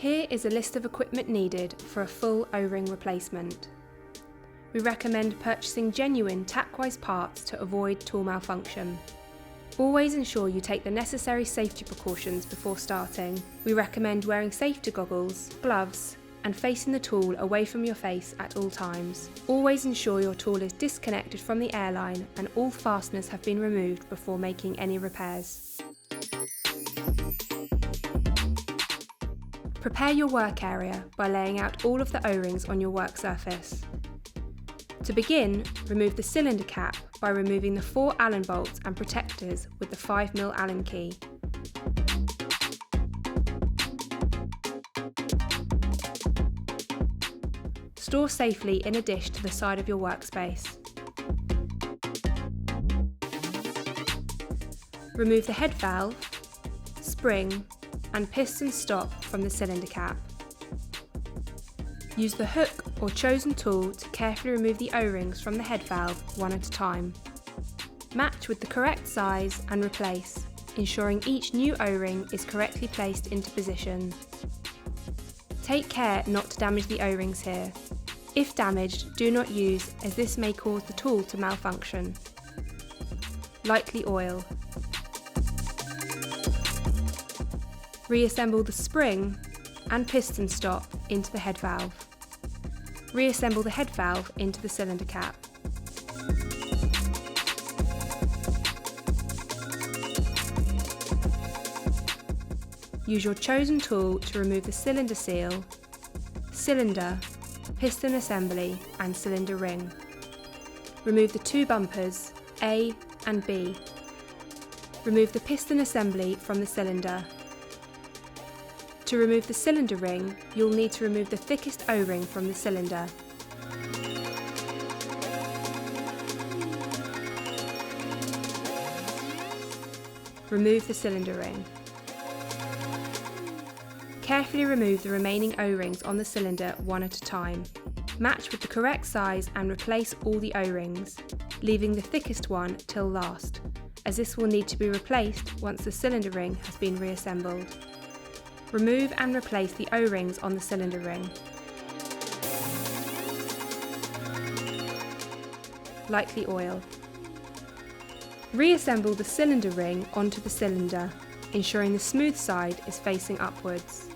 Here is a list of equipment needed for a full O-ring replacement. We recommend purchasing genuine Tackwise parts to avoid tool malfunction. Always ensure you take the necessary safety precautions before starting. We recommend wearing safety goggles, gloves, and facing the tool away from your face at all times. Always ensure your tool is disconnected from the airline and all fasteners have been removed before making any repairs. Prepare your work area by laying out all of the O-rings on your work surface. To begin, remove the cylinder cap by removing the 4 Allen bolts and protectors with the 5mm Allen key. Store safely in a dish to the side of your workspace. Remove the head valve, spring, and piston stop from the cylinder cap. Use the hook or chosen tool to carefully remove the O-rings from the head valve one at a time. Match with the correct size and replace, ensuring each new O-ring is correctly placed into position. Take care not to damage the O-rings here. If damaged, do not use as this may cause the tool to malfunction. Lightly oil. Reassemble the spring and piston stop into the head valve. Reassemble the head valve into the cylinder cap. Use your chosen tool to remove the cylinder seal, cylinder, piston assembly and cylinder ring. Remove the 2 bumpers, A and B. Remove the piston assembly from the cylinder. To remove the cylinder ring, you'll need to remove the thickest O-ring from the cylinder. Remove the cylinder ring. Carefully remove the remaining O-rings on the cylinder one at a time. Match with the correct size and replace all the O-rings, leaving the thickest one till last, as this will need to be replaced once the cylinder ring has been reassembled. Remove and replace the O-rings on the cylinder ring. Lightly oil. Reassemble the cylinder ring onto the cylinder, ensuring the smooth side is facing upwards.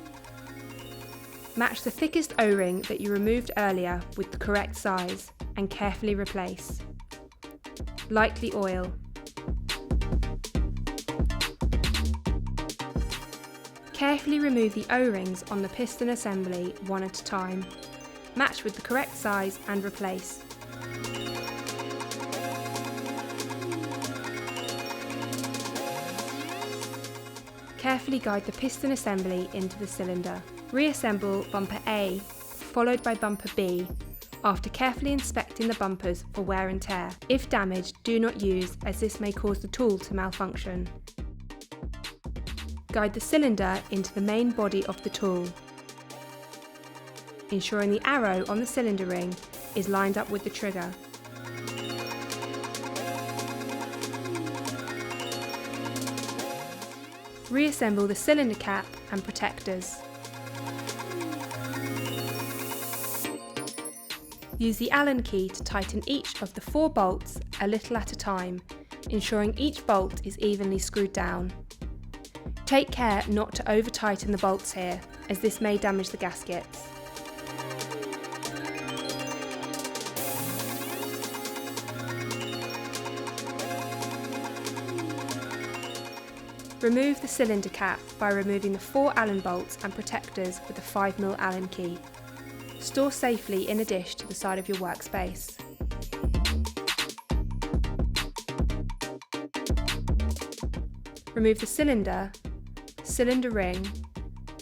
Match the thickest O-ring that you removed earlier with the correct size and carefully replace. Lightly oil. Carefully remove the O-rings on the piston assembly one at a time. Match with the correct size and replace. Carefully guide the piston assembly into the cylinder. Reassemble bumper A, followed by bumper B, after carefully inspecting the bumpers for wear and tear. If damaged, do not use as this may cause the tool to malfunction. Guide the cylinder into the main body of the tool, ensuring the arrow on the cylinder ring is lined up with the trigger. Reassemble the cylinder cap and protectors. Use the Allen key to tighten each of the 4 bolts a little at a time, ensuring each bolt is evenly screwed down. Take care not to over-tighten the bolts here, as this may damage the gaskets. Remove the cylinder cap by removing the 4 Allen bolts and protectors with the 5mm Allen key. Store safely in a dish to the side of your workspace. Remove the cylinder, cylinder ring,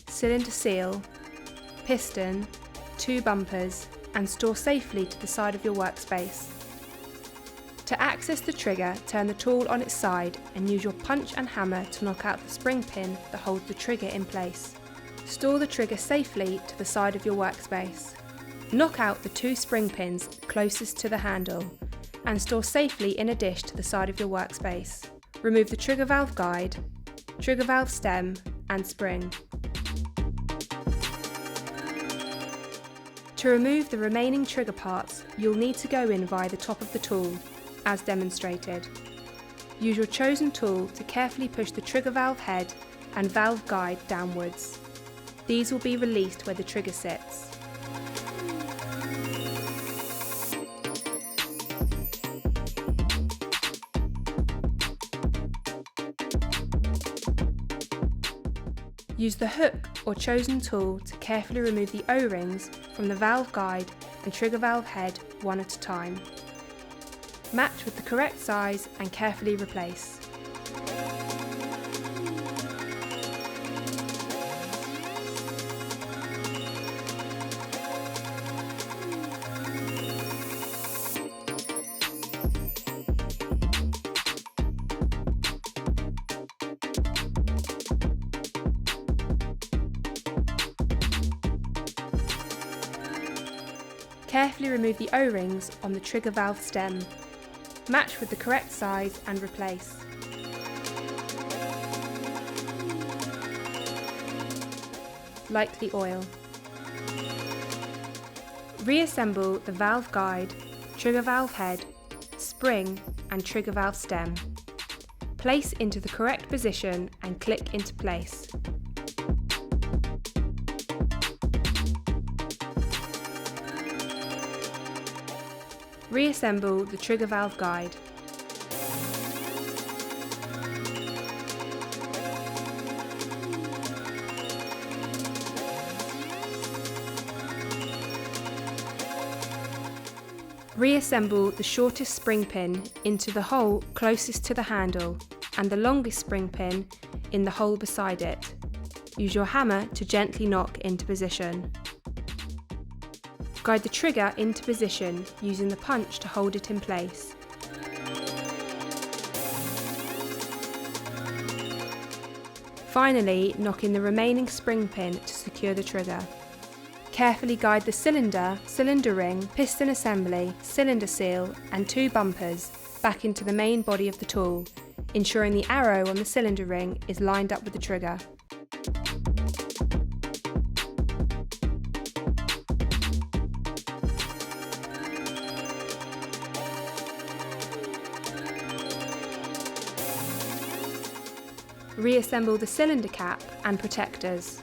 cylinder seal, piston, 2 bumpers, and store safely to the side of your workspace. To access the trigger, turn the tool on its side and use your punch and hammer to knock out the spring pin that holds the trigger in place. Store the trigger safely to the side of your workspace. Knock out the 2 spring pins closest to the handle and store safely in a dish to the side of your workspace. Remove the trigger valve guide, trigger valve stem and spring. To remove the remaining trigger parts, you'll need to go in via the top of the tool, as demonstrated. Use your chosen tool to carefully push the trigger valve head and valve guide downwards. These will be released where the trigger sits. Use the hook or chosen tool to carefully remove the O-rings from the valve guide and trigger valve head one at a time. Match with the correct size and carefully replace. Carefully remove the O-rings on the trigger valve stem. Match with the correct size and replace. Lightly oil. Reassemble the valve guide, trigger valve head, spring and trigger valve stem. Place into the correct position and click into place. Reassemble the trigger valve guide. Reassemble the shortest spring pin into the hole closest to the handle and the longest spring pin in the hole beside it. Use your hammer to gently knock into position. Guide the trigger into position using the punch to hold it in place. Finally, knock in the remaining spring pin to secure the trigger. Carefully guide the cylinder, cylinder ring, piston assembly, cylinder seal and 2 bumpers back into the main body of the tool, ensuring the arrow on the cylinder ring is lined up with the trigger. Reassemble the cylinder cap and protectors.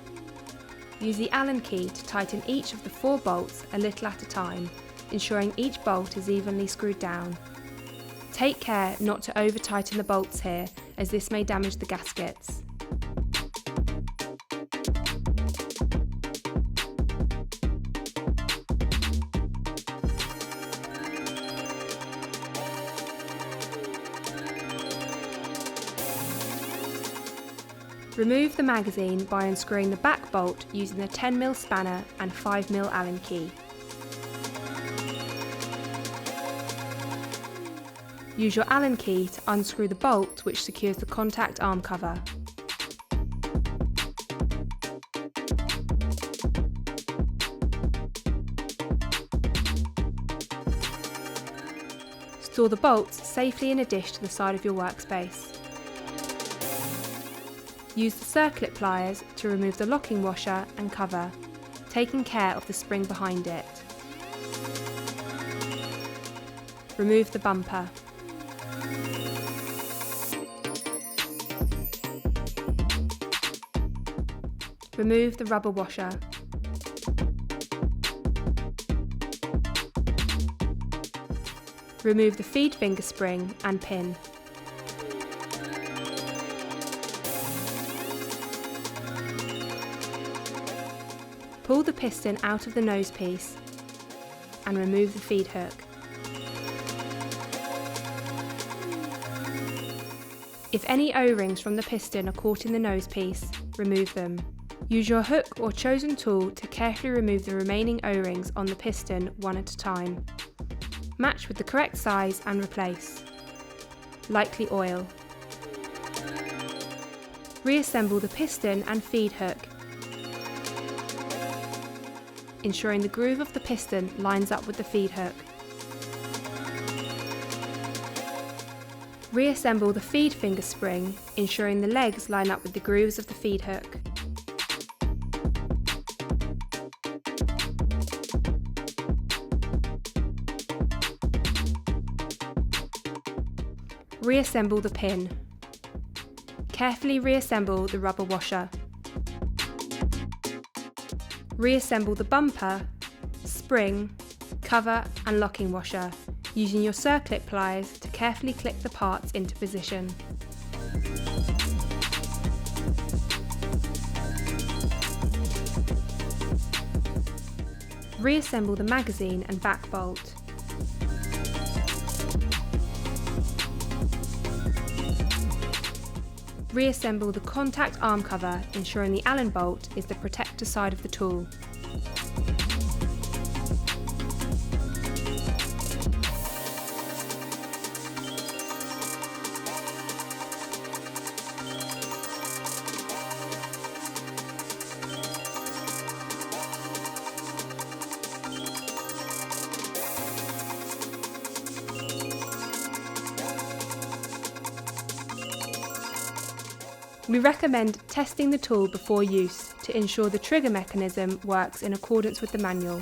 Use the Allen key to tighten each of the 4 bolts a little at a time, ensuring each bolt is evenly screwed down. Take care not to over-tighten the bolts here, as this may damage the gaskets. Remove the magazine by unscrewing the back bolt using a 10mm spanner and 5mm Allen key. Use your Allen key to unscrew the bolt which secures the contact arm cover. Store the bolts safely in a dish to the side of your workspace. Use the circlip pliers to remove the locking washer and cover, taking care of the spring behind it. Remove the bumper. Remove the rubber washer. Remove the feed finger spring and pin. Pull the piston out of the nose piece and remove the feed hook. If any O-rings from the piston are caught in the nose piece, remove them. Use your hook or chosen tool to carefully remove the remaining O-rings on the piston one at a time. Match with the correct size and replace. Lightly oil. Reassemble the piston and feed hook, ensuring the groove of the piston lines up with the feed hook. Reassemble the feed finger spring, ensuring the legs line up with the grooves of the feed hook. Reassemble the pin. Carefully reassemble the rubber washer. Reassemble the bumper, spring, cover and locking washer using your circlip pliers to carefully click the parts into position. Reassemble the magazine and back bolt. Reassemble the contact arm cover, ensuring the Allen bolt is the protector side of the tool. We recommend testing the tool before use to ensure the trigger mechanism works in accordance with the manual.